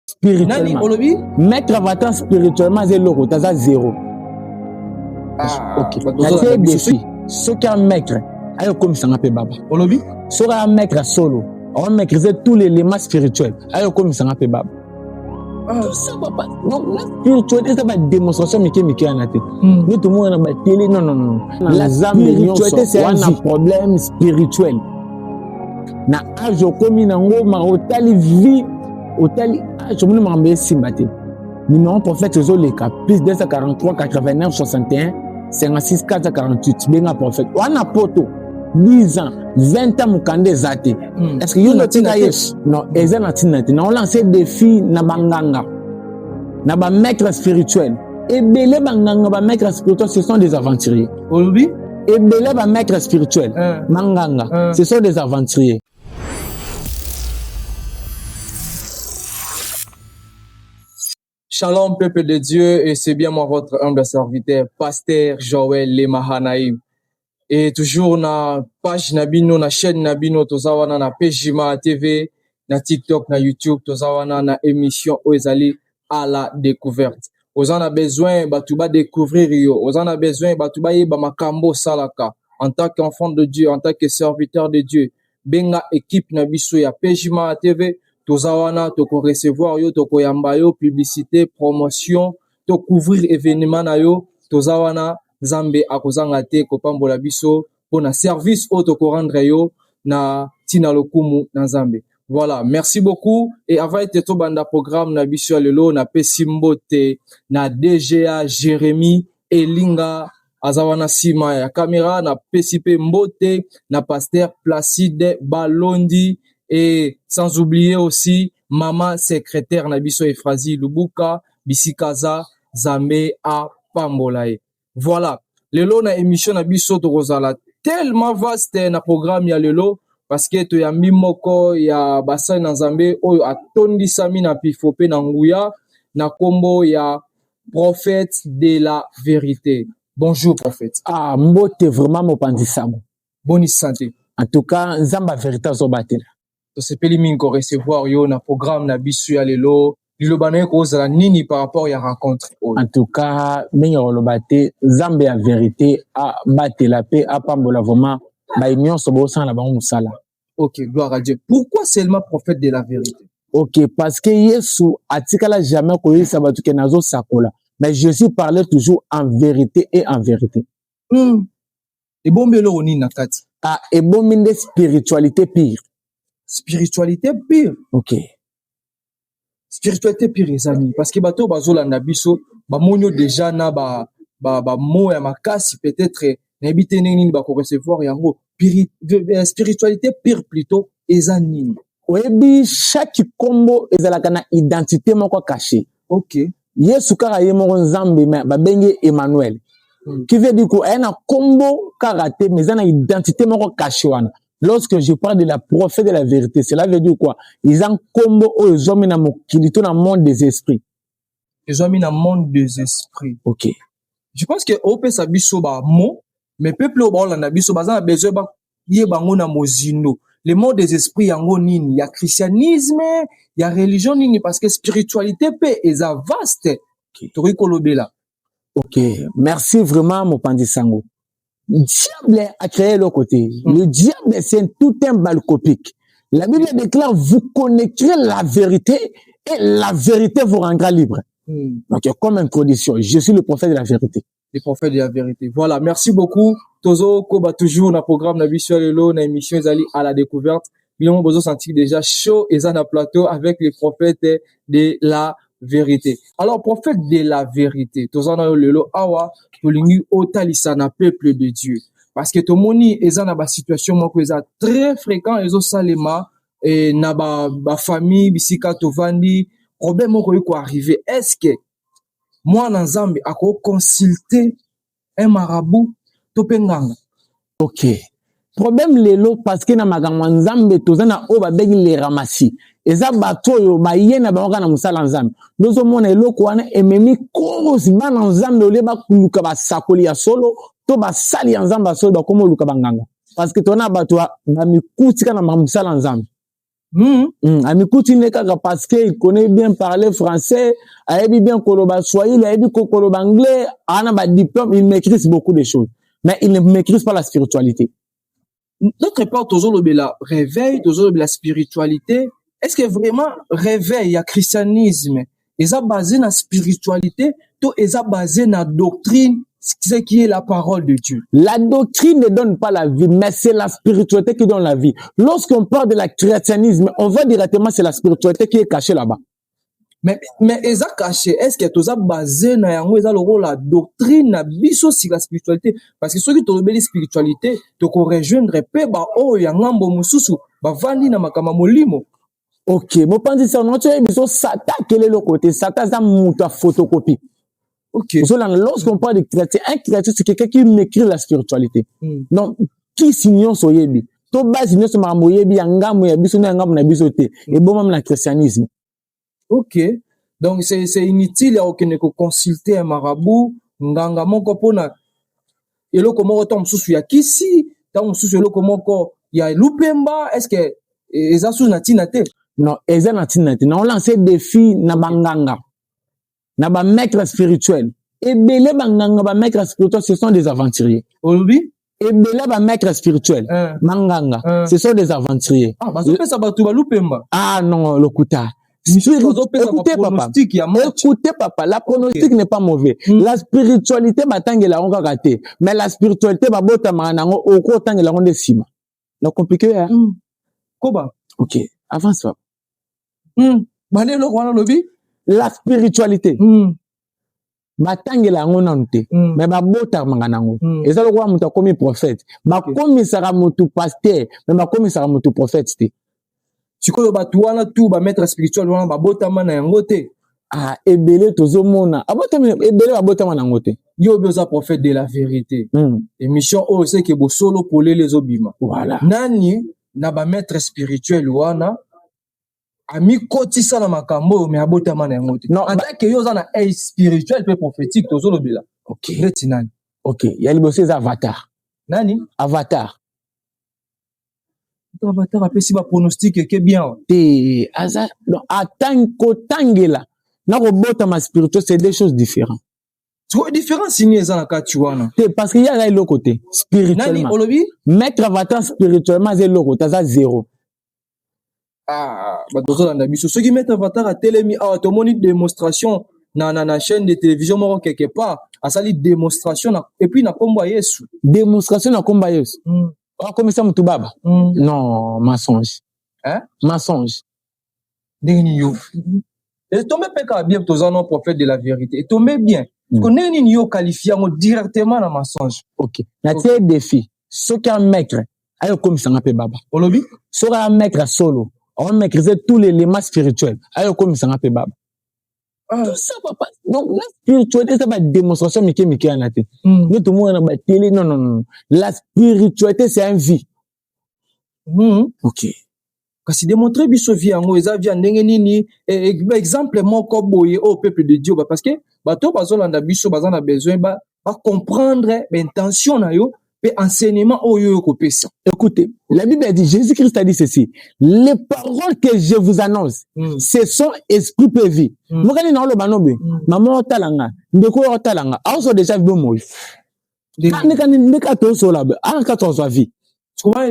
spirituellement. Maître avatar spirituellement, c'est l'euro, t'as 0. Ok. Il y a des défis. Ce qui est un maître, ayo comme ça n'a pas baba. Olobi? Ce qui est un maître solo, on va maîtriser tous les éléments spirituels. Ayo comme ça n'a pas baba. Tout ça va pas. Donc la spiritualité, ça va être démonstration mais qui en a tête. Nous tout le monde a télé, non. La spiritualité, c'est un problème spirituel. Na ajo komi na ngoma otali vie otali ajo munu mambe simbate. Numéro prophète Zoleka plus 243 89 61 56 448 benga prophète. Wana poto 10 ans 20 ans mukande zate. Est-ce que yo notinga yes? Non, eza na tinati. Na on lancer défi na banganga. Na ba maître spirituel. Et belé banganga ba maître spirituel ce sont des aventuriers. Olobi? Et belé ba maître spirituel. Manganga, ce sont des aventuriers. Shalom, peuple de Dieu, et c'est bien moi, votre humble serviteur, Pasteur Joël Lemahanaïm. Et toujours na page Nabino, na chaîne Nabino, tozawana na Pejima TV, na TikTok, na YouTube, tozawana na émission Oezali à la découverte. Vous en a besoin, batuba découvrir yo. Vous en a besoin, batuba yeba makambo salaka. En tant qu'enfant de Dieu, en tant que serviteur de Dieu, benga équipe Nabiso ya Pejima TV, tozawana toko recevoir yo toko yamba yo publicité promotion to couvrir événement na yo tozawana Zambe akozanga te kopambola biso pona service o toko rendre yo na tina lokumu na Zambe. Voilà, merci beaucoup et avant ete to banda programme na biso lelo na pesimbote na DGA Jérémy Elinga azawana sima ya caméra na PCP Mbote na Pasteur Placide Balondi. Et sans oublier aussi maman secrétaire Nabiso Efrazi Lubuka Bisikaza Zame a Pambolae. Voilà, lelo na émission Nabiso Torozala tellement vaste na programme ya lelo parce que to ya mimoko ya basai na Nzambe oyo atondi sami na pifope na nguya na kombo ya prophète de la vérité. Bonjour prophète. Mbote vraiment mopandisamo. Bonne santé. En tout cas, Nzamba vérité zobatela. To sepeli mingo recevoir yo na programme na bisu ya lelo lilobana ko zala nini par rapport ya rencontre. En tout cas mingo olobate Nzambe ya vérité a batela pe a pambola vraiment ba union sobo sans la bango musala. OK, gloire à Dieu. Pourquoi seulement prophète de la vérité? OK, parce que Yesu atikala jamais ko yisa batu ke nazo sakola. Mais Jésus parlait toujours en vérité et en vérité. Et bombelo oni nakati. Et bominde spiritualité pire. Spiritualité pire. OK. Spiritualité pire les amis parce que bato bazolanda biso ba monyo déjà na ba mo ya makasi peut-être na ebite nini ba ko recevoir yango spiritualité pire plutôt ezanini. Oyebi chaque combo ezalaka na identité moko cachée. OK. Yesu kaka ye moko Nzambe ba bengi Emmanuel. Qui veut dire que un combo karaté mais une identité moko cachée wana. Lorsque je parle de la prophète de la vérité, cela veut dire quoi? Ils ont combo aux hommes dans le monde des esprits. Ils ont mis dans le monde des esprits. OK. Je pense que au peut s'abisso ba mo, mais peuple au bol na biso baza besoin ba yé bango na mozino. Le monde des esprits yango nini, il y a christianisme, il y a religion nini parce que spiritualité peut est vaste. Tori kolobela. OK. Merci vraiment mon pandisango. Le diable a créé le côté. Le diable, c'est tout un balcopique. La Bible déclare, vous connaîtrez la vérité et la vérité vous rendra libre. Donc, comme introduction, je suis le prophète de la vérité. Le prophète de la vérité. Voilà, merci beaucoup. Tozo, koba toujours na programme na biso lelo na émission ezali à la découverte. Bilon bozo senti déjà chaud et na plateau avec les prophètes de la vérité. Alors, prophète de la vérité, tozana lelo awa tolingi otalisa na peuple de Dieu. Parce que tomoni ezana ba situation moko eza très fréquent ezo salema et na ba famille bisika tovandi problème moko yiko arriver. Est-ce que moi na Nzambe ako consulter un marabout to penganga? OK. Problème lelo parce que na makambo Nzambe tozana o ba bengi les ramassis. Eza bato yo ba yena ba ngana musala Nzambe. Nozo mona eloko wana ememi kozi bana Nzambe ole ba kuluka ba sakoli ya solo to ba sali ya Nzambe solo ba komo luka banganga. Parce que tona bato na mikuti kana musala Nzambe. Amikuti nekaka parce qu'il connaît bien parler français, il bien koloba swahili, il bien koloba anglais, a un diplôme, il maîtrise beaucoup de choses. Mais il ne maîtrise pas la spiritualité. Notre part, toujours le réveil, toujours la spiritualité. Est-ce que vraiment réveil, il y a christianisme, ils ont basé sur la spiritualité, tout ils ont basé sur la doctrine, ce qui est la parole de Dieu. La doctrine ne donne pas la vie, mais c'est la spiritualité qui donne la vie. Lorsqu'on parle de la christianisme, on voit directement c'est la spiritualité qui est cachée là-bas. Mais ils ont caché, est-ce que tu as basé sur la doctrine, na biso sur la spiritualité? Parce que ceux qui ont la spiritualité, tu peux rejoindre peu, oh, yangambo mususu, vandi na makama molimo. Ok, bon, pendant ça, on a Satan, quel est le côté? Satan, ça monte à photocopie. Ok. Lorsqu'on parle de chrétien, un chrétien, c'est quelqu'un qui maîtrise la spiritualité. Donc, qui signe son yebi? To base signe son maramu yebi, yangamu yebi, son yangamu na bisote. Et bon, même le christianisme. Ok. Donc, c'est inutile à consulter un marabout, nganga moko pona. Et là, comment on tombe sous ya kisi? Tombe sous le comment il y a lupemba? Est-ce que, ils ont sous natinate? Non, ils ont natinate. Non, on lance des défis na banganga. Na ba maître spirituel. Et belé banganga ba maître spirituel, ce sont des aventuriers. Olubi? Et belé ba maître spirituel. Manganga. Ce sont des aventuriers. Ah, bah, ça ça batu ba lupemba. Ah, non, le kuta. Écoutez, papa. Écoutez, papa. La pronostic n'est pas mauvais. La spiritualité, batangela on va rater. Mais la spiritualité, ba bota manango, au cours tangela on décima. Donc, compliqué, hein? Koba. Ok. Avance, papa. Bane lo wana lobi? La spiritualité. Batangela on nante. Mais ba bota manango. Et ça, le roi muta comme prophète. Ba comme sera mutu pasteur. Mais ba comme sera mutu prophète, tu connais batu wana tout ba maître spirituel wana ba botama na yango te. Ah, ebele tozomona. Abotama ebele ba botama na yango te. Yo beza prophète de la vérité. Émission o c'est que bo solo polé les obima. Voilà. Nani na ba maître spirituel wana ami kotisa na makambo mais abotama na yango te. Non, en tant que yo za na spirituel pe prophétique tozolo bila. OK. Reti nani? OK, ya liboso avatar. Nani? Avatar. Avatar a pesi ba pronostic ke bien. Te aza non attend ko tangela. Na ko botama spirituel c'est des choses différentes. Tu vois différence signé za na katuana. Te parce qu'il y a l'autre côté spirituellement. Nani olobi? Mettre avatar spirituellement c'est l'autre côté ça zéro. Ah, bah dozo na biso ceux qui mettent avatar à télémi ah to moni démonstration na chaîne de télévision moko quelque part a sali démonstration na, et puis na komba Yesu. Démonstration na komba Yesu. Ah, comme ça, mutu baba? Non, mensonge. Hein? Mensonge. Deni yo. Et tombé peka bien, toza non prophète de la vérité. Et tombé bien. Connais ni yo qualifié directement na mensonge. Ok. Na tie défi. Ce qui est un maître, ayo comme ça ngape baba. Olobi? Ce qui est un maître solo, on maîtriser tous les éléments spirituels. Ayo comme ça ngape baba. Tout ça, papa. Donc, la spiritualité, c'est pas démonstration, mais qui est en tête. Nous, tout le monde a la télé. Non. La spiritualité, c'est une vie. Ok. Kasi démontrer biso vie yango eza vie ndenge nini exemple moko boye au peuple de Dieu parce que bato bazolanda biso bazana besoin ba comprendre intention na yo pe enseignement oyo ko pesa. Écoutez, la Bible a dit, Jésus-Christ a dit ceci, les paroles que je vous annonce, ce sont esprit et vie. Mokani na lo banobe, maman otalanga, ndeko otalanga, aso déjà vu moi. Ndeka to so la, ka to so vie. Comment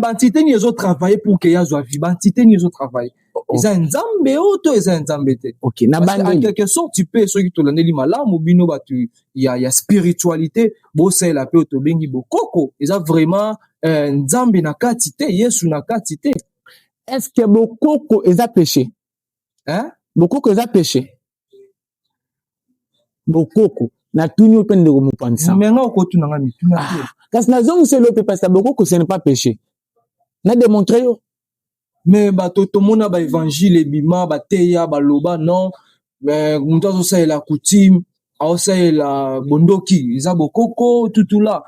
entité ni zo travailler pour que ya zo vie, entité ni zo travailler. Ils ont nzambe auto ils ont nzambe te. OK, na bande en quelque sorte tu peux ceux qui to landeli malamu bino batu il y a spiritualité, bo c'est la paix to bengi bokoko, ils ont vraiment nzambe na katite, Yesu na katite. Est-ce que bokoko ils a péché? Hein? Bokoko ils a péché. Bokoko na tunyo pende ko mupanisa. Menga ko tunanga mituna. Parce que nazong c'est le parce que bokoko ce n'est pas péché. Na démontrer yo. Mais bato to mona ba évangile bima ba teya ba loba non mais muntazo ça la coutume a ça la bondoki isa bokoko tutula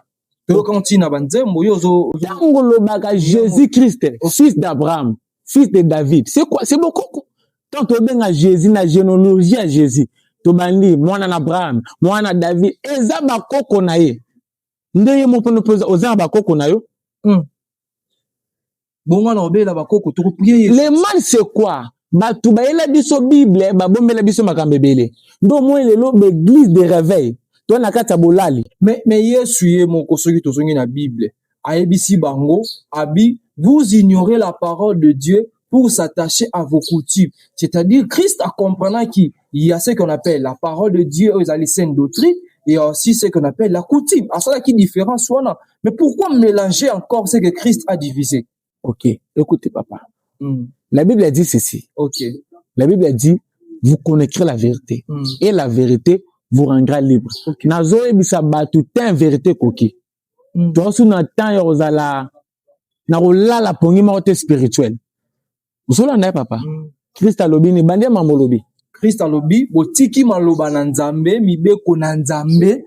to kantina banzembo yozo tango lobaka Jésus-Christ fils d'Abraham fils de David c'est quoi c'est bokoko tant to benga Jésus na généalogie à Jésus to bandi mwana na Abraham mwana David eza bakoko na ye ndeye mo pono poza oza bakoko na yo Bonga na obela bakoko to prier. Le mal c'est quoi? Batu ba ela biso Bible, ba bombela biso makambebele. Ndo mo lelo l'église de réveil. To na kata bolali. Mais Yesu ye moko soki tozongi na Bible. Aebisi bango, abi, vous ignorez la parole de Dieu pour s'attacher à vos coutumes. C'est-à-dire, Christ a compris qu'il y a ce qu'on appelle la parole de Dieu aux saines doctrines et aussi ce qu'on appelle la coutume. À ça, qui différence soit. Mais pourquoi mélanger encore ce que Christ a divisé? Ok, écoutez, papa. La Bible a dit ceci. Ok. La Bible a dit, vous connaîtrez la vérité. Et la vérité vous rendra libre. Nazo ebisa batu ten vérité koki. Toi aussi na temps yozala na rolala pongi maote spirituel. Usola na papa. Christ alobi ni bandia mamolobi. Christ alobi botiki maloba na Nzambe mibeko na Nzambe.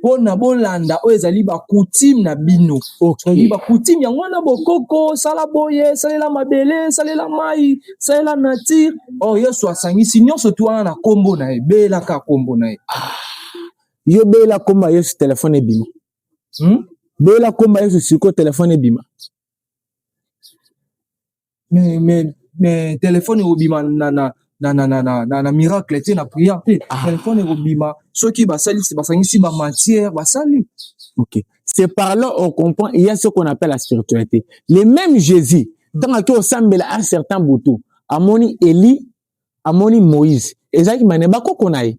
Pona bolanda o ezali ba coutume na bino. Okay. Ba coutume yango na bokoko sala boye salela mabele salela mai salela nature. Oh Yesu asangisi nyonso tu wana na kombo na ebela ka kombo na e. Yo bela komba Yesu telefone bima. Bela komba Yesu siko telefone bima. Mais téléphone obima na miracle te na prière te. Téléphone obima ceux qui basali c'est basangisi ba matière basali. OK. C'est par là on comprend il y a ce qu'on appelle la spiritualité. Le même Jésus tant que osambela un certain boto amoni Eli amoni Moïse ezaki mane bakoko naye.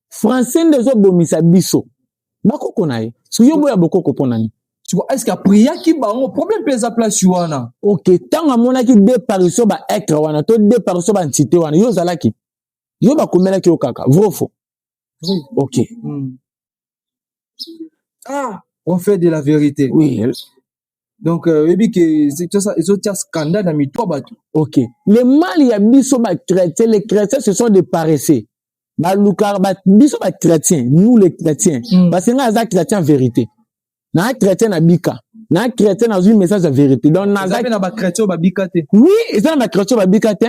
Français ndezo bomisa biso. Bakoko naye. Suyo boya bokoko ponani. Tu vois, est-ce qu'il y a prière qui va un problème pesa place wana? OK, tant amona ki déparition ba être wana, to déparition ba entité wana, yo zalaki. Yo ba komela ki okaka, vrai faux. OK. Ah, on fait de la vérité. Oui. Donc ebi que c'est ça, ils ont un scandale dans mi toi batu. OK. Le mal y a biso ba chrétiens, les chrétiens ce sont des paresseux. Ba lukar ba biso ba chrétiens, nous les chrétiens. Parce que nga za chrétien vérité. Na chrétien na bika. Na chrétien na un message de vérité. Donc na ba chrétien ba bika te. Oui, et ça na chrétien ba bika te.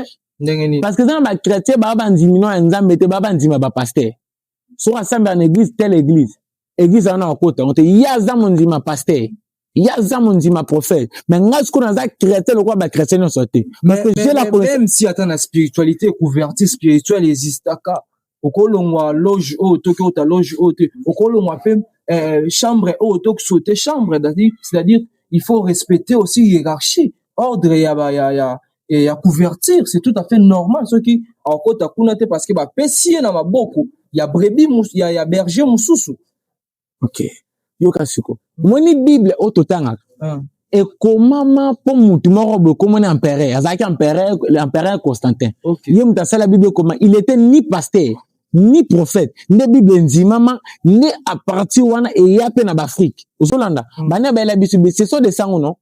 Parce que ça na chrétien ba bandimi no nzambe te ba bandima ba pasteur. So ensemble en église telle église. Église na okota, on te yaza mondima pasteur. Yaza mondima prophète. Mais nga ce qu'on a chrétien le quoi ba chrétien no sauté. Parce que j'ai la même si attend la spiritualité couverture spirituelle existe aka. Okolongwa loge o toko ta loge o te. Okolongwa pe chambre auto sauter chambre c'est-à-dire il faut respecter aussi hiérarchie ordre et ya couverture c'est tout à fait normal ce qui encore ta kunate parce que ba pesier na maboko ya brebis ya berger mususu. OK yo kasuko moni bible ototanga et comment pour mutu moko comme on empereur azaki l'empereur Constantin yo mutasala bible comment il était ni pasteur ni prophète ne bible nzimama ne à partir wana et ya pe na Afrique osolanda bana ba la bisu ce sont des sangs non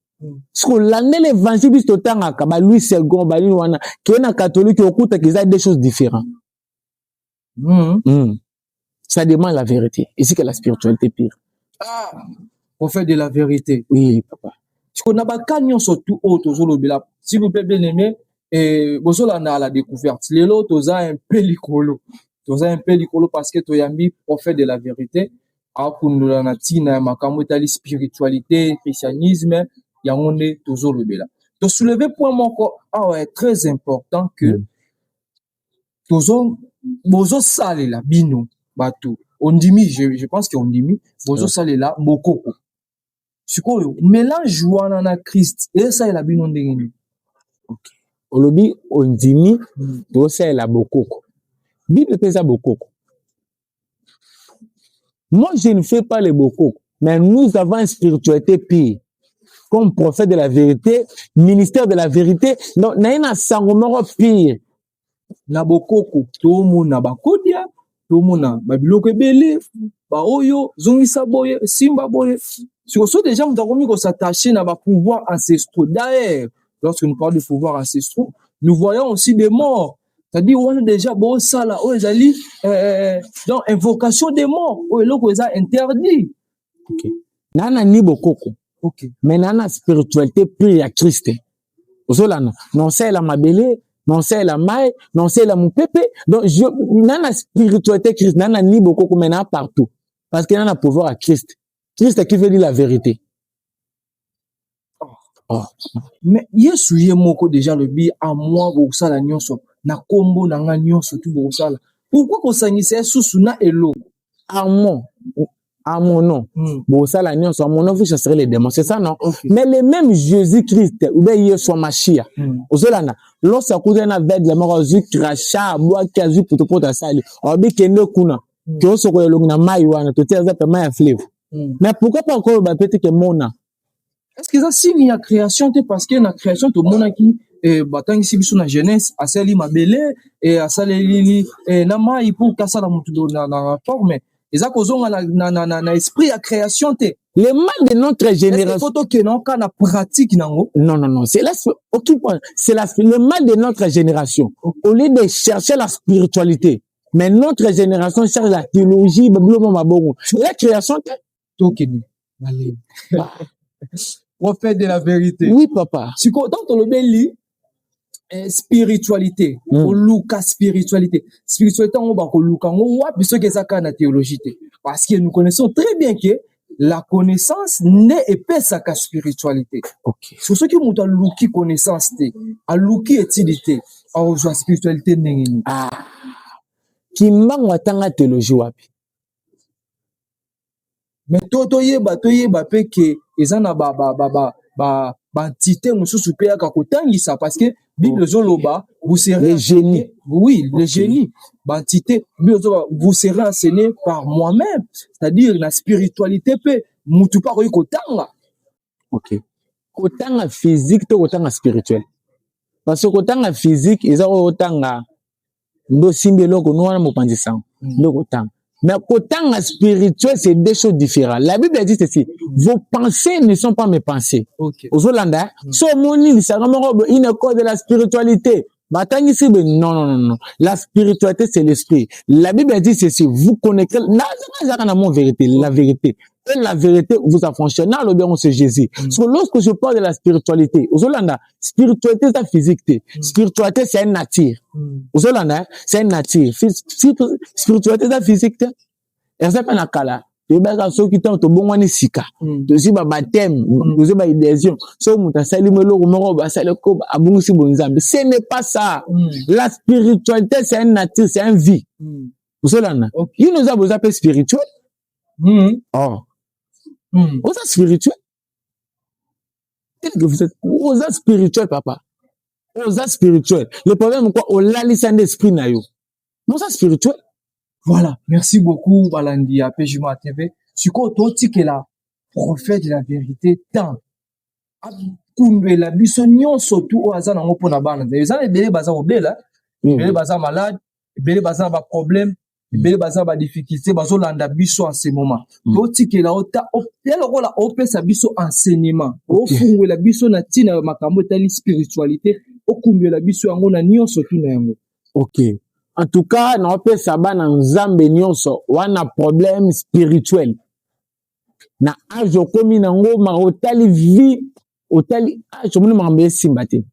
ce qu'on l'année l'évangile bisu totanga ka ba Louis II ba lini wana que na catholique okuta qu'ils a des choses différentes. Ça demande la vérité ici que la spiritualité pire. On fait de la vérité. Oui papa. Ce qu'on a ba kanyon surtout auto zolobela s'il vous plaît bien aimé et bozolanda à la découverte les autres oza un peu likolo. Toza un peu likolo parce que toyambi on fait de la vérité akundula na tina makambo tali spiritualité christianisme yangonde tozolobela to soulever point moko très important que bozo salela bino batu ondimi je pense que ondimi bozo salela bokoko sikoyo mélange wana na Christ et ça la bino ndengeni. OK olobi ondimi to salela bokoko Bible pesa bokoko. Moi, je ne fais pas les bokoko, mais nous avons une spiritualité pire. Comme prophète de la vérité, ministère de la vérité, donc, na ina sangomoro pire. Na bokoko, tomu na bakodia, tomu na babiloko ebele, ba oyo, zongisa boye, simba boye. Sur ce, déjà, nous avons mis qu'on s'attacher à pouvoirs ancestraux. D'ailleurs, lorsque nous parlons de pouvoirs ancestraux, nous voyons aussi des morts. C'est-à-dire, on a déjà beau ça là, donc invocation des morts, interdit. OK. Nana ni bokoko. OK. Mais nana spiritualité pire à Christ. Osolana, non c'est la mabele, non c'est la maille, non c'est la moupepe. Donc nana spiritualité Christ, nana ni bokoko mais nana partout. Parce que nana pouvoir à Christ. Christ qui veut dire la vérité. Oh. Mais Yesu ye moko déjà le bi à moi bosala nyonso na kombo na nga nyonso tu bosala. Pourquoi kosangisa susu na elo? À mon nom. Bosala nyonso à mon nom vous chasserez les démons. C'est ça non? Okay. Mais le même Jésus-Christ ou bien Yesu Machia. Ozolana lorsque vous êtes avec la mort zu cracha bois kazu pour ta salle. Obi kende kuna. Que on se koyelo na mai wana to teza pe mai fleuve. Mais pourquoi pas encore ba peut-être que mona? Est-ce que ça signe la création parce que la création tout mona qui batang ici biso na jeunesse asali mabele et asali na mai pour kasa la mutu na forme. Et ça kozonga na esprit à création te. Le mal de notre génération. Photo que non kana pratique nango. Non, c'est là c'est le mal de notre génération. Au lieu de chercher la spiritualité, mais notre génération cherche la théologie, la création te. Tokeni. Allez. Prophète de la vérité. Oui, papa. Si quand on le bélit spiritualité, au luka spiritualité. Spiritualité on va ko luka on wa biso ke saka na théologie parce que nous connaissons très bien que la connaissance n'est épaisse à la spiritualité. OK. Sur ceux qui ont luki connaissance te, a luki utilité, a la spiritualité nengeni. Ah. Qui mangwa tanga théologie wapi. Mais toto yeba pe ke ezana ba entité mususu pe ya kotangisa parce que Bible zoloba vous serez les génies. Oui, les génies. Ba entité vous serez enseigné par moi-même, c'est-à-dire la spiritualité pe mutu pa ko kotanga. OK. Kotanga physique to kotanga spirituel. Parce que kotanga physique eza kotanga ndo simbelo ko nwana mopandisa. Ndo kotanga. Mais kotanga spirituel, c'est deux choses différentes. La Bible dit ceci. Vos pensées ne sont pas mes pensées. Okay. Aux Hollandais, so moni, il une école de la spiritualité. Non. La spiritualité, c'est l'esprit. La Bible dit ceci. Vous connectez, la vérité. Et la vérité vous affranchit. Dans l'obéissance de Jésus. So, lorsque je parle de la spiritualité, aux Hollandais, spiritualité, c'est la physique. Spiritualité, c'est une nature. Aux Hollandais, c'est une nature. Spiritualité, c'est la physique. Et ça, c'est kala. Tu vas ceux qui t'ont bon wani sika. Tu sais, baptême, tu sais, adhésion. So, muta salime lo, moro, ba saleko, abungusi bonzambe. Ce n'est pas ça. La spiritualité, c'est une nature, c'est une vie. Aux Hollandais. Il nous a besoin de spirituel. Oh. Vous êtes spirituel. Qu'est-ce que vous êtes? Vous êtes spirituel, papa. Vous êtes spirituel. Le problème, c'est quoi? On l'a laissé un esprit na yo. Vous êtes spirituel. Voilà. Merci beaucoup, Balandi, à PJMA TV. Si quoi, toi, tu es la prophète de la vérité, tant. Akunde la bisognon, surtout, au hasard, on peut na bana. Vous avez des bazar au bela. Des bazar malade. Des bazar ba problème. Bele baza ba difficulté bazo landa biso en ce moment botiki la ota eloko la opesa biso enseignement ofungwe la biso na tina makambo etali spiritualité okumbi la biso yango na nyonso tuna yango. OK, en tout cas na opesa bana nzambe nyonso wana problème spirituel na ajo komi nango ma otali vie otali ajo moni mambe simbate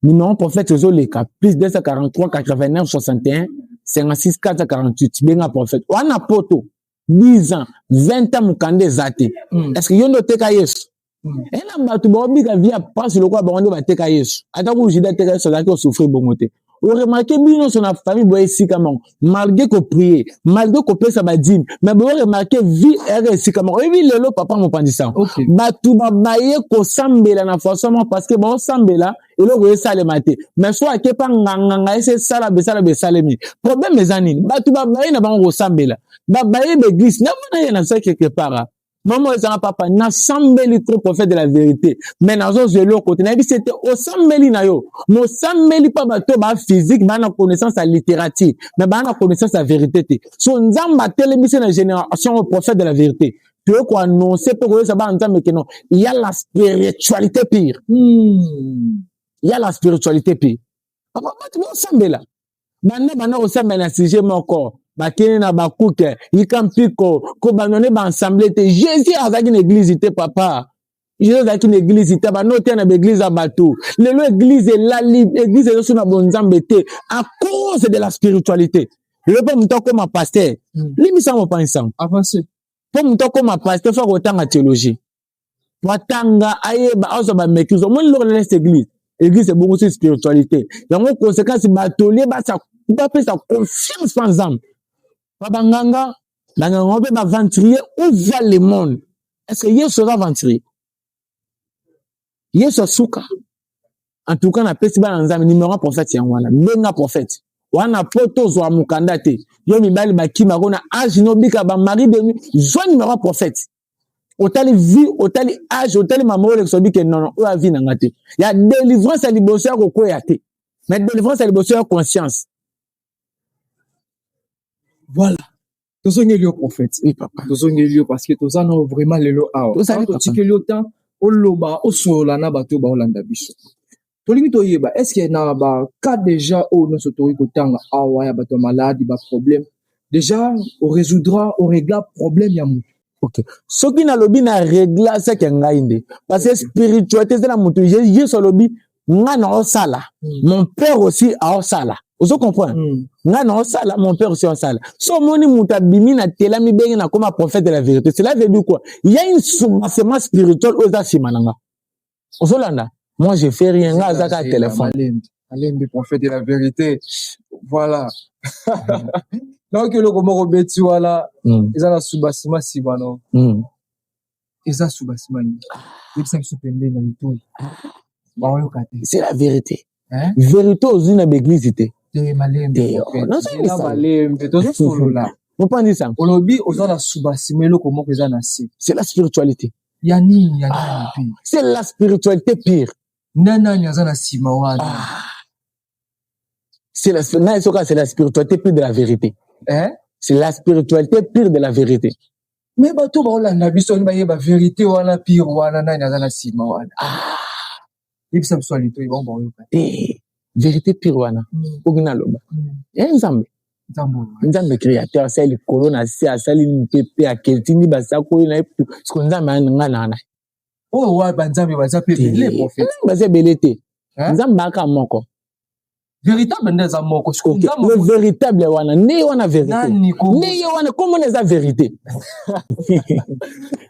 numéro prophète ozoleka plus 243 89 61 56 448 benga prophète wana poto 10 ans 20 ans mukande zate est-ce que yondo teka Yesu ena batu ba obika via passe le quoi ba onde ba teka Yesu ata ko jida teka Yesu la ko souffrir bongote on remarque bino son famille boye sikamon malgré ko prier malgré ko pesa ba dîme mais bo remarquer vie est sikamon et vi lelo papa mo pandisa batu ba baye ko sambela na forcément parce que bon sambela et le voyez ça le matin mais soit que pas nganga ese sala be salemi problème mes anines batu ba baye na bango sambela ba baye l'église na mona na ça quelque part. Maman ezanga papa na sambeli trop prophète de la vérité mais nazo zelo côté na bi c'était au sambeli na yo no sambeli pa bato ba physique ba na connaissance à littérature mais ba na connaissance à vérité te so nzamba télémission na génération au prophète de la vérité tu veux quoi annoncer pour que ça ba nzamba que non il y a la spiritualité pire il y a la spiritualité pire papa tu veux sambela bana au sambela sujet mon corps bakene na bakuke ikampiko ko banone ba ensemble te Jésus azaki na église te papa Jésus azaki na église te ba noter na église a bateau lelo église la église est sur na bonzambe te à cause de la spiritualité le pas muto comme pasteur limisa mo pensant avancer pas muto comme pasteur faut autant la théologie Watanga ayeba azo ba mekizo mon lo reste église c'est beaucoup de spiritualité donc conséquence batolier ba ça confiance sans âme babanganga nganga ba aventurier où va le monde est-ce que Yesu va aventurier Yesu suka en tout cas na pesi ba nzambe numéro prophète yangwana benga prophète wana poto zo amukanda te yo mibali bakima kona age no bika ba mari de zo numéro prophète otali vie otali âge otali maman le sobi que non o a vie na ngate ya délivrance à liboso ko ko ya te mais délivrance à liboso conscience voilà tozongeli yo prophète oui papa tozongeli yo parce que tozana vraiment lelo awa tozali yo temps oloba osola na bato ba olanda biso tolingi toyeba est-ce que na ba cas déjà o no sotori kotanga awa ya bato malade ba problème déjà on résoudra on régla problème ya mu. Ok. Ce qui n'a lobby n'a réglé ça qui est parce que spiritualité c'est la moto. J'ai sur lobby nga na osala. Mon père aussi a osala. Vous comprenez? Nga na osala, mon père aussi a osala. So moni muta bimi na tela mi bengi na comme un prophète de la vérité. Cela veut dire quoi? Il y a une soumassement spirituel aux asimananga. Osolanda. Moi je fais rien nga zaka téléphone. Alain du prophète de la vérité. Voilà. Donc le comment robeti wala ezala subasima sibano eza subasima ni yebisa biso pembe na litoi ba oyo kate c'est la vérité vérité aux une église te malembe non c'est ça malembe tozo solo là on pas dire ça olobi ozala subasima lo comment eza na si c'est la spiritualité ya nini pi c'est la spiritualité pire nana nyaza na sima wana c'est la spiritualité pire de la vérité. C'est la spiritualité pire de la vérité. Mais bato ba olanda biso ni ba vérité wana pire wana nani azana sima wana. Ibisa biswalito ibomba yoka. Vérité pire wana. Ogina loba. Nzambe créateur c'est le corona c'est asali ni pepe a keltini basako na ce nzambe ngana na. Oh wa banzambe baza pepe les prophètes. Baza belete. Nzambe aka moko. Véritable ndeza moko le véritable wana ne wana vérité ne wana comment les vérité.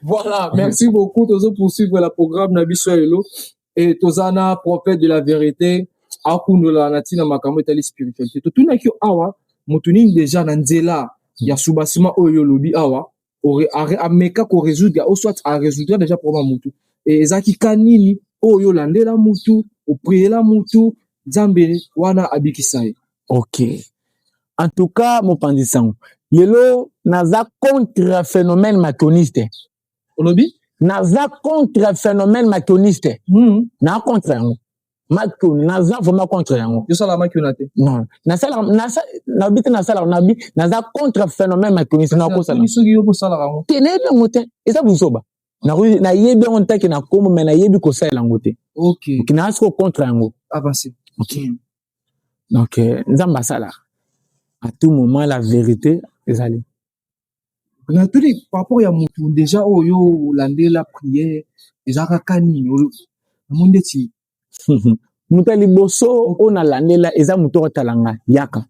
Voilà, merci beaucoup tozo poursuivre la programme na biso elo et tozana prophète de la vérité akunola na tina makambo etali spiritualité to tuna ki awa mutuni déjà na nzela ya subasima oyo lobi awa ameka ko résoudre ou soit à résoudre déjà problème mutu et ezaki kanini oyo landela mutu o prier la mutu Zambé wana abikisai. Ok. En tout cas, mon pandissan, yelo naza contre phénomène maconiste. Olobi? Naza contre phénomène maconiste. Na contre yango. Macon, naza vraiment contre yango. Yo sala maconate. Non. Naza contre phénomène maconiste na ko sala. Miso yo ko sala yango. Tenebe ngote. Eza buzoba. Na yebi on ta ki na komo mais na yebi ko sala ngote. Ok. Ki na asko contre yango. Avancez. Ok. Donc, Nzamba Sala. À tout moment, la vérité est allée. On a tous les rapports, il y a moutou. Déjà, oh yo, landé la prière, les arakani, le monde est Moutali bosso, on a landé la, eza moutou talanga, yaka.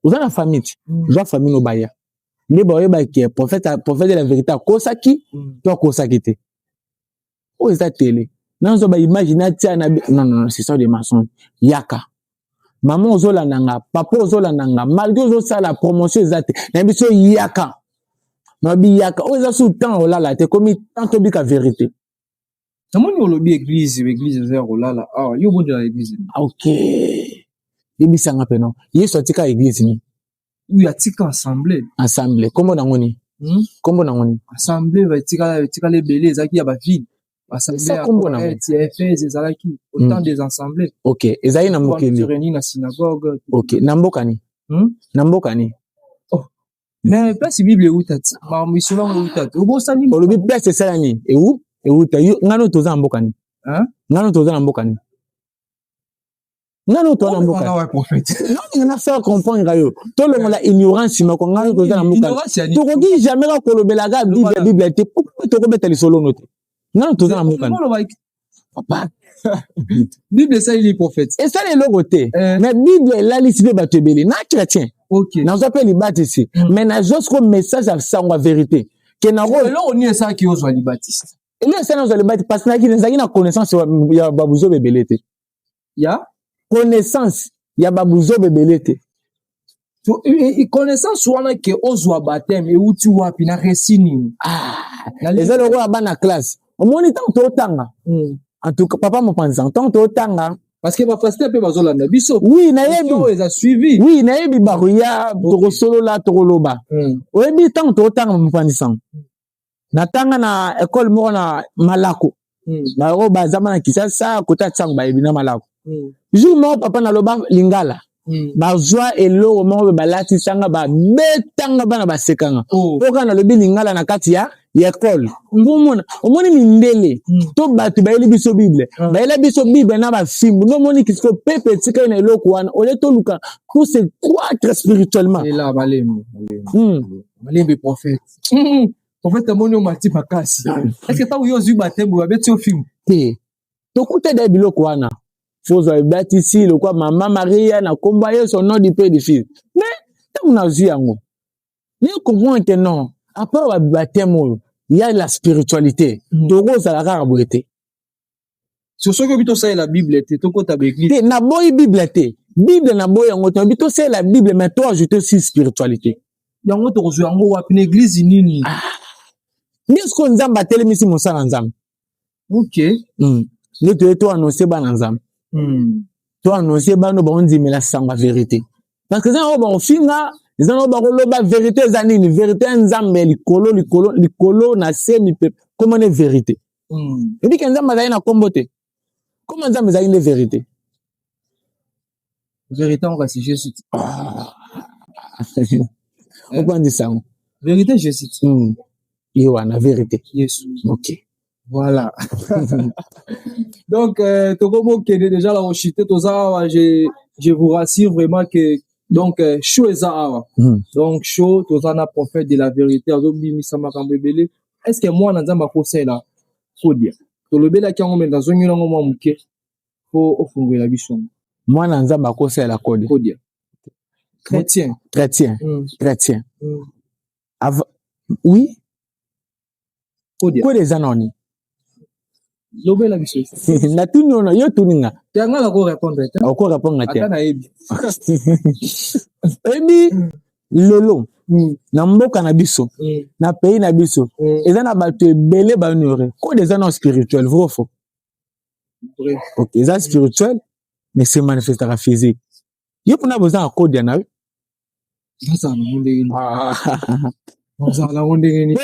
Vous avez la famille, la famille no baya. Les boyes qui est prophète de la vérité, Kosaki, toi Kosaki te. Oh, c'est la télé. Non, on va imaginer, non, c'est ça des mensonges. Yaka. Maman ozolandanga, papa ozolandanga, malgré ozosa la promotion exacte. N'importe yaka. Nabi yaka. Oza sous temps olala, te comme tant que bika vérité. Namoni olobi église zéro olala. Ah, yo bon de l'église. Ok. Yebi sanga peno. Yeso tika église ni. Oui, atika assemblée. Assemblée. Comment nangoni? Comment nangoni? Assemblée va tika les belés zaki ya ba ville. Assemblée à TFS ezalaki autant des assemblées. Ok, ezali na mokili. Réunis na synagogue. Ok, nambokani. Nambokani. Oh. Mais place Bible utati. Ma misolo utati. Obosani. Olobi place salani. Et où? Et où ta yo ngano toza mbokani. Hein? Ngano toza na mbokani. Ngano toza na mbokani. Non, prophète. Non, on a fait comprendre yo. Tout le monde la ignorance ma ko ngano toza na mbokani. To ko gi jamais ka kolobela ga Bible te. Pourquoi to ko betali solo note? Non, tout ça, papa. Bible, ça, il est prophète. Et ça, il est le côté. Mais Bible, là, il s'y fait battre belé. Na chrétien. Ok. N'a pas les battre ici. Mais n'a juste comme message à ça, en vérité. Que n'a pas. Là, on y est ça qui ose les baptistes. Et là, ça nous a le bâti parce que nous avons une connaissance il y a babouzo bébélete. Il y a connaissance il y a babouzo bébélete. Connaissance wana ke ozwa baptême et uti wapi na resini. Les gens le roi ban na classe. Au moins il tant tanga. En tout cas papa me pense tant tanga parce que ba pasteur pe bazolanda biso. Oui, na yebi. Ils a suivi. Oui, na yebi baruya to solo la to loba. Oyebi tant tanga me pense. Na tanga na école mo na Malako. Na roba zama na Kisasa kota tsanga yebi na Malako. Jour mo papa na loba lingala. Bazwa elo mo balati sanga ba betanga bana basekanga. Oka na lobi lingala na kati ya école. Ngomona omoni mindele to batu ba biso Bible. Ba biso Bible na ba film. No moni kisko pepe tika na eloko wana. Ole to luka pour se croître spirituellement. Et là balembe. Balembe prophète. Prophète amoni o mati makasi. Est-ce que ta uyo zu batembo ba beti o film? To kuta da biloko wana. Faut bâtir le quoi maman Maria na combattu son nom du père de fils. Mais on a vu yango. Mais comprend que non. Après le baptême, il y a la spiritualité. Toro ça la raboité. Sur ce que bito ça la Bible était to kota l'église. Na boy Bible était. Bible na boy yango to bito c'est la Bible mais toi ajouter aussi spiritualité. Yango to zo yango wa l'église nini. Ni ce qu'on nzamba telemisi mosala nzamba. OK. Ni to annoncer ba nzamba. Toi annoncer bano ba onzi mais la sanga vérité parce que ça on ba finga ils ont ba loba vérité zanini vérité nzambe likolo na semi pe comment est vérité et puis nzambe za ina kombote comment nzambe za ina vérité on va si Jésus on peut dire ça vérité Jésus yo na vérité yes OK. Voilà. Donc, Togomo qui est déjà là au chité, je vous rassure vraiment que, donc, Cho est Zahara. Donc, Cho, Tozana prophète de la vérité, est-ce que moi, dans ma conseil là, faut dire, Tolobela qui a mis dans un moment mouké, faut offrir la vision. Moi, dans ma conseil là, faut dire. Chrétien. Oui. Faut dire. Quoi des anonymes? Lobela biso. Na tunyo na yo tuninga. Tanga la ko répondre. Ko répondre te. Atana ebi. Ebi lelo. Na mboka na biso. Na pays na biso. Eza na bato ebele ba honorer. Ko des anons spirituels vrai faux. Vrai. OK, eza spirituel mais c'est manifestera physique. Yo pona besoin à code na. Ça na monde.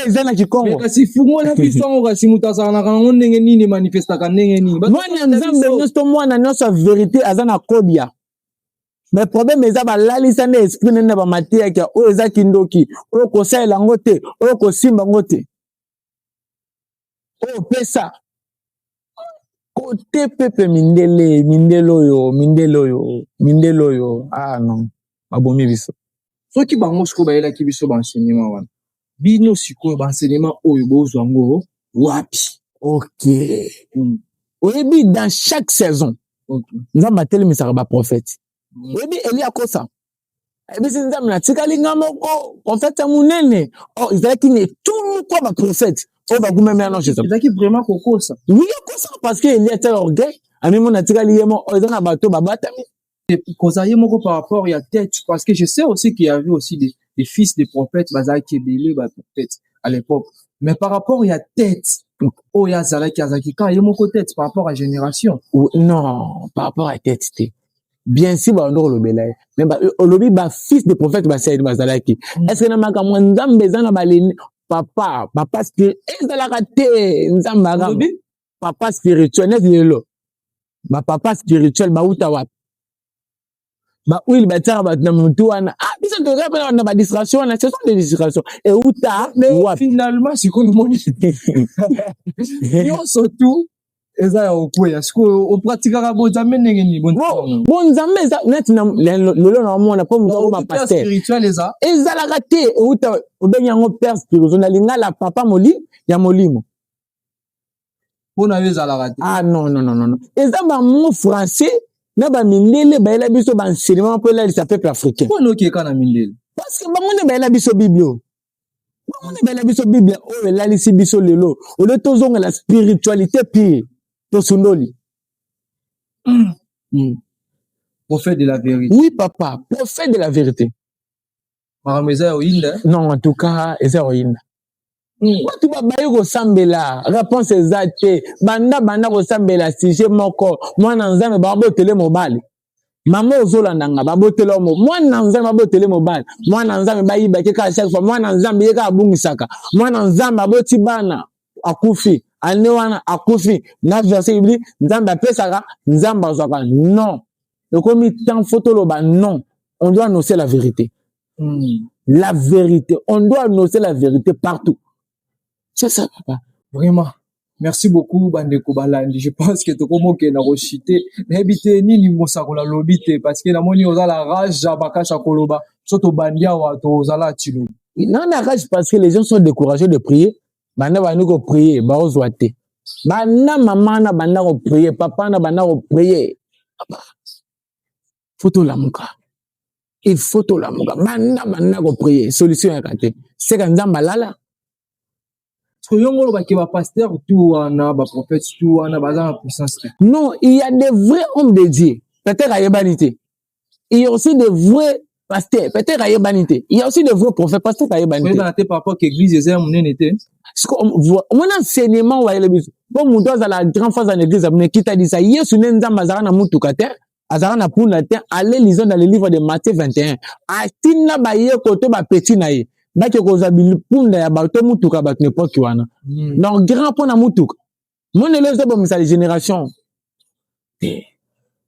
Zana kikongo kasi fungo na biso kasi mutasa na kango ndenge nini manifesta ka ndenge nini mwana nzambe nyosto mwana nyoso vérité azana kobia mais problème eza ba lalisa na esprit nene ba matia kia o eza kindoki o ko sala ngote o ko simba ngote o pesa côté pepe mindelo yo ah non abomi biso soki bango siko bayela ki biso ba enseignement wana bino siko ba enseignement oyo bozwa ngo wapi. OK. Oyebi dans chaque saison nzamba telemisa ba prophète oyebi Elia kosa ebi nzamba na tikali ngamoko prophète munene oh izaki ne tout quoi ba prophète o ba gumema na Jésus izaki vraiment kokosa oui kosa parce que Elia était orgueil ami mon tikali yemo o ezana bato babatami kosaye moko par rapport à tête parce que je sais aussi qu'il y avait aussi des fils des prophètes bazaki belé ba prophètes à l'époque mais par rapport à tête oh ya zalaki azaki ka yemo ko tête par rapport à génération non par rapport à tête bien si ba ndoro lobela mais ba olobi ba fils des prophètes ba saïd bazalaki est-ce que na makamwa nzambe zana balini papa spirituel ezalaka te nzamba papa spirituel nezelo ba papa spirituel ba uta wapi ba oui ba ba na muntu wana biso to rappela na ba distraction na ce sont des distractions et uta mais finalement si qu'on moni yo surtout eza ya okuya siko o pratikaka bo jamais ndenge ni bon nzambe eza net na lelo na mona po muto ma pasteur spirituel eza la raté uta obenya ngo père spirituel na lingala papa ya molimo pona eza la raté ah non eza ba mot français na ba mindele ba ela biso ba enseignement pour la peuple africain pona okeka na mindele parce que ba mona ba ela biso biblio On est la Bible, oh, la lisi biso lelo. Au lieu de la spiritualité pire, to sundoli. Prophète de la vérité. Oui, papa, prophète de la vérité. Non, en tout cas, c'est Oinda. Watu babayi kosambela réponse ezate banda kosambela sujet moko mwana nzambe babotele mobali mama ozolanda nga babotele mo mwana nzambe babotele mobali mwana nzambe bayiba ke ka chaque fois mwana nzambe yeka abungisaka mwana nzambe aboti bana akufi ane wana akufi na verset biblique nzambe apesaka nzambe azwaka non ekomi tant photo loba non on doit annoncer la vérité. La vérité on doit annoncer la vérité partout. C'est ça, papa. Vraiment. Merci beaucoup, Bandeko Balandi. Je pense que tu comment que na rochité. N'habite ni ni mosakola lobité parce que la moni oza la rage jabaka chakoloba. Soto bandia wa to ozala tilo. Non, la rage parce que les gens sont découragés de prier. Banda va nous prier, ba ozwate. Banda maman na banda ko prier, papa na banda ko prier. Photo la muka. Il faut to la muka. Banda ko prier. Solution ya kate. C'est quand nzamba lala. Non, il y a des vrais hommes de Dieu. Peut-être à Yebanité. Il y a aussi des vrais pasteurs. Peut-être à Yebanité. Il y a aussi des vrais prophètes. Peut-être à Yebanité. Mon enseignement, bon, mon doigt à la grande phase en église, qui t'a dit ça. Hier, sur l'enzam, Azarana Moutoukate, Azarana Pounate, allez lisons dans le livre de Matthieu 21. Atina Baye, Koto, Petit Naïe. Baki kozabili punda ya bato mutuka bato n'importe wana. Donc grand point na mutuka. Mon élève de bon génération.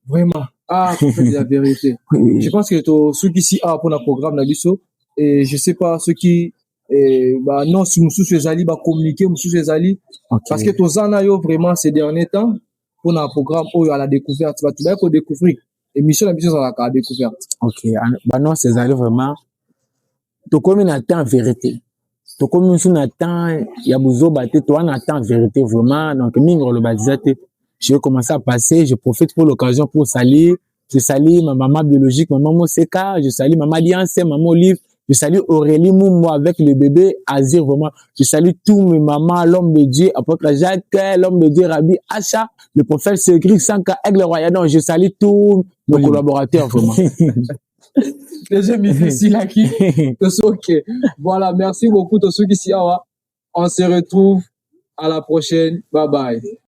Vraiment. Ah, c'est la vérité. Je pense que ceux qui s'y a pour le programme na biso et je sais pas ceux qui bah non si nous sous ali ba communiquer nous sous ali parce que tozana yo vraiment ces derniers temps pour un programme à la découverte tu vas découvrir émission la découverte. OK. Bah non ces ali vraiment to comme on attend vérité to comme on attend ya buzoba te to on attend vérité vraiment donc mingro le badizate je vais commencer à passer je profite pour l'occasion pour saluer je salue ma maman biologique maman Moseka je salue maman Alliance maman Olive je salue Aurélie Moumou avec le bébé Azir vraiment je salue tous mes mamans l'homme de Dieu apôtre Jacques l'homme de Dieu Rabbi Acha le prophète Cédric Sanka Aigle Royal donc je salue tous nos collaborateurs vraiment. Deuxième ici là qui ok voilà merci beaucoup tous ceux qui s'y on se retrouve à la prochaine bye bye.